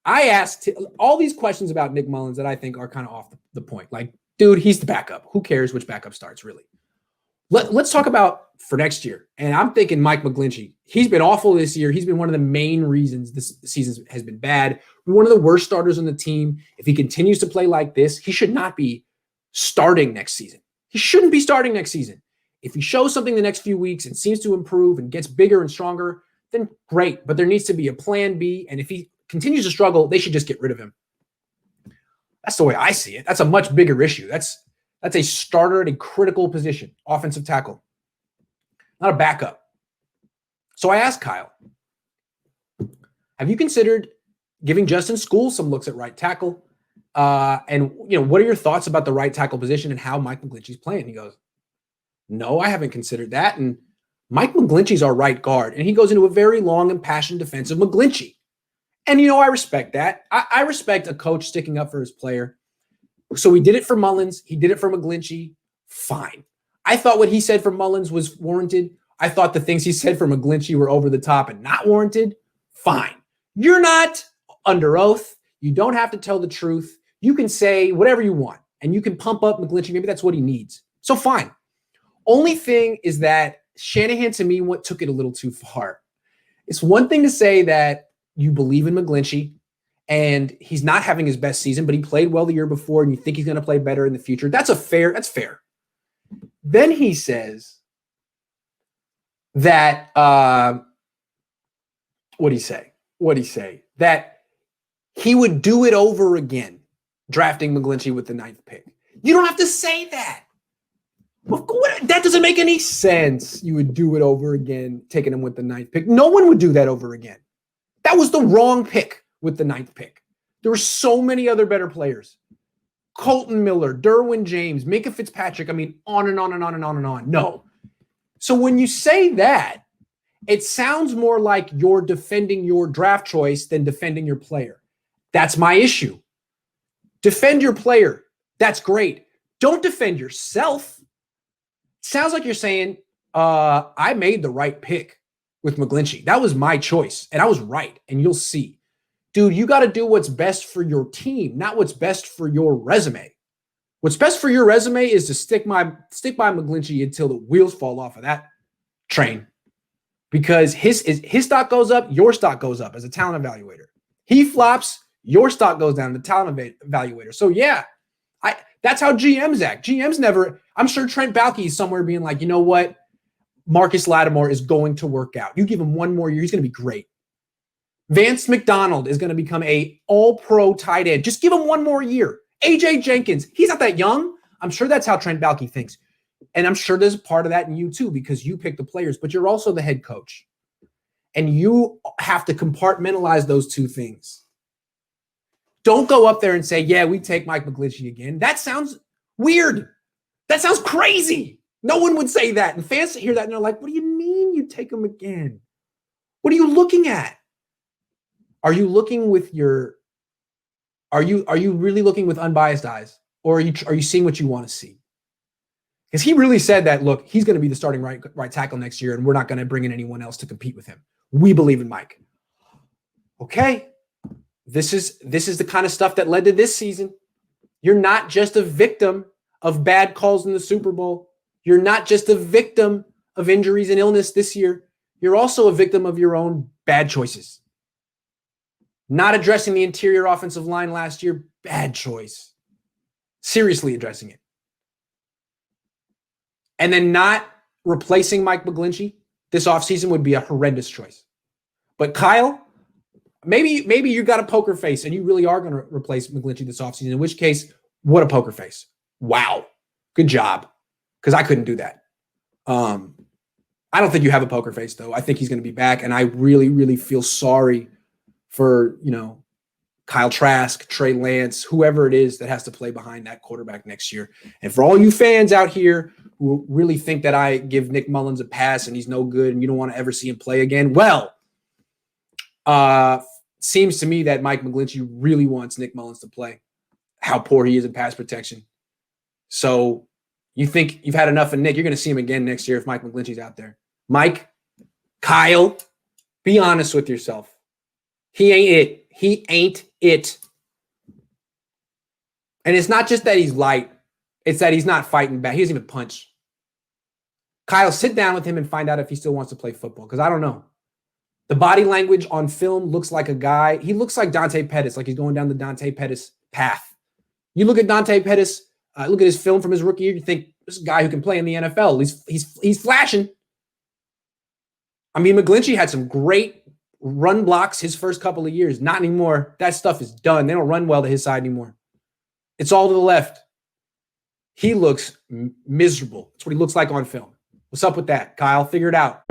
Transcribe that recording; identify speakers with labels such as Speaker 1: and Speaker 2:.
Speaker 1: I asked all these questions about Nick Mullins that I think are kind of off the point. Like, dude, he's the backup. Who cares which backup starts, really? Let's talk about for next year. And I'm thinking Mike McGlinchey. He's been awful this year. He's been one of the main reasons this season has been bad. One of the worst starters on the team. If he continues to play like this, he should not be starting next season. He shouldn't be starting next season. If he shows something the next few weeks and seems to improve and gets bigger and stronger, then great. But there needs to be a plan B. And if he continues to struggle, they should just get rid of him. That's the way I see it. That's a much bigger issue. That's a starter at a critical position, offensive tackle, not a backup. So I asked Kyle, have you considered giving Justin School some looks at right tackle? And what are your thoughts about the right tackle position and how Mike McGlinchey's playing? He goes, no, I haven't considered that. And Mike McGlinchey's our right guard. And he goes into a very long and passionate defense of McGlinchey. And, I respect that. I respect a coach sticking up for his player. So he did it for Mullins. He did it for McGlinchey. Fine. I thought what he said for Mullins was warranted. I thought the things he said for McGlinchey were over the top and not warranted. Fine. You're not under oath. You don't have to tell the truth. You can say whatever you want, and you can pump up McGlinchey. Maybe that's what he needs. So fine. Only thing is that Shanahan, to me, took it a little too far. It's one thing to say that you believe in McGlinchey, and he's not having his best season, but he played well the year before, and you think he's going to play better in the future. That's fair. Then he says that, what'd he say? That he would do it over again, drafting McGlinchey with the 9th pick. You don't have to say that. That doesn't make any sense. You would do it over again, taking him with the 9th pick. No one would do that over again. That was the wrong pick with the 9th pick. There were so many other better players. Colton Miller, Derwin James, Minka Fitzpatrick. I mean, on and on and on and on and on. No. So when you say that, it sounds more like you're defending your draft choice than defending your player. That's my issue. Defend your player. That's great. Don't defend yourself. Sounds like you're saying, I made the right pick with McGlinchey. That was my choice, and I was right, and you'll see. Dude, you got to do what's best for your team, not what's best for your resume. What's best for your resume is to stick by McGlinchey until the wheels fall off of that train. Because his stock goes up, your stock goes up as a talent evaluator. He flops, your stock goes down, the talent evaluator. So yeah, that's how GMs act. GMs never, I'm sure Trent Baalke is somewhere being like, you know what? Marcus Lattimore is going to work out. You give him one more year, he's going to be great. Vance McDonald is going to become a all-pro tight end. Just give him one more year. AJ Jenkins, he's not that young. I'm sure that's how Trent Baalke thinks. And I'm sure there's a part of that in you too, because you pick the players, but you're also the head coach. And you have to compartmentalize those two things. Don't go up there and say, yeah, we take Mike McGlinchey again. That sounds weird. That sounds crazy. No one would say that. And fans hear that and they're like, what do you mean you take him again? What are you looking at? Are you looking with your, are you really looking with unbiased eyes? Or are you seeing what you want to see? Because he really said that, look, he's going to be the starting right tackle next year, and we're not going to bring in anyone else to compete with him. We believe in Mike. Okay. This is the kind of stuff that led to this season. You're not just a victim of bad calls in the Super Bowl. You're not just a victim of injuries and illness this year. You're also a victim of your own bad choices. Not addressing the interior offensive line last year, bad choice. Seriously addressing it. And then not replacing Mike McGlinchey this offseason would be a horrendous choice. But Kyle, maybe you got a poker face and you really are going to replace McGlinchey this offseason, in which case, what a poker face. Wow. Good job. Because I couldn't do that. I don't think you have a poker face, though. I think he's going to be back, and I really, really feel sorry for, Kyle Trask, Trey Lance, whoever it is that has to play behind that quarterback next year. And for all you fans out here who really think that I give Nick Mullins a pass and he's no good and you don't want to ever see him play again, well, seems to me that Mike McGlinchey really wants Nick Mullins to play, how poor he is in pass protection. So you think you've had enough of Nick, you're going to see him again next year if Mike McGlinchey's out there. Mike, Kyle, be honest with yourself. He ain't it. He ain't it. And it's not just that he's light. It's that he's not fighting back. He doesn't even punch. Kyle, sit down with him and find out if he still wants to play football, because I don't know. The body language on film looks like a guy. He looks like Dante Pettis, like he's going down the Dante Pettis path. You look at Dante Pettis, look at his film from his rookie year, you think this is a guy who can play in the NFL. He's flashing. I mean, McGlinchey had some great run blocks his first couple of years. Not anymore. That stuff is done. They don't run well to his side anymore. It's all to the left. He looks miserable. That's what he looks like on film. What's up with that, Kyle? Figure it out.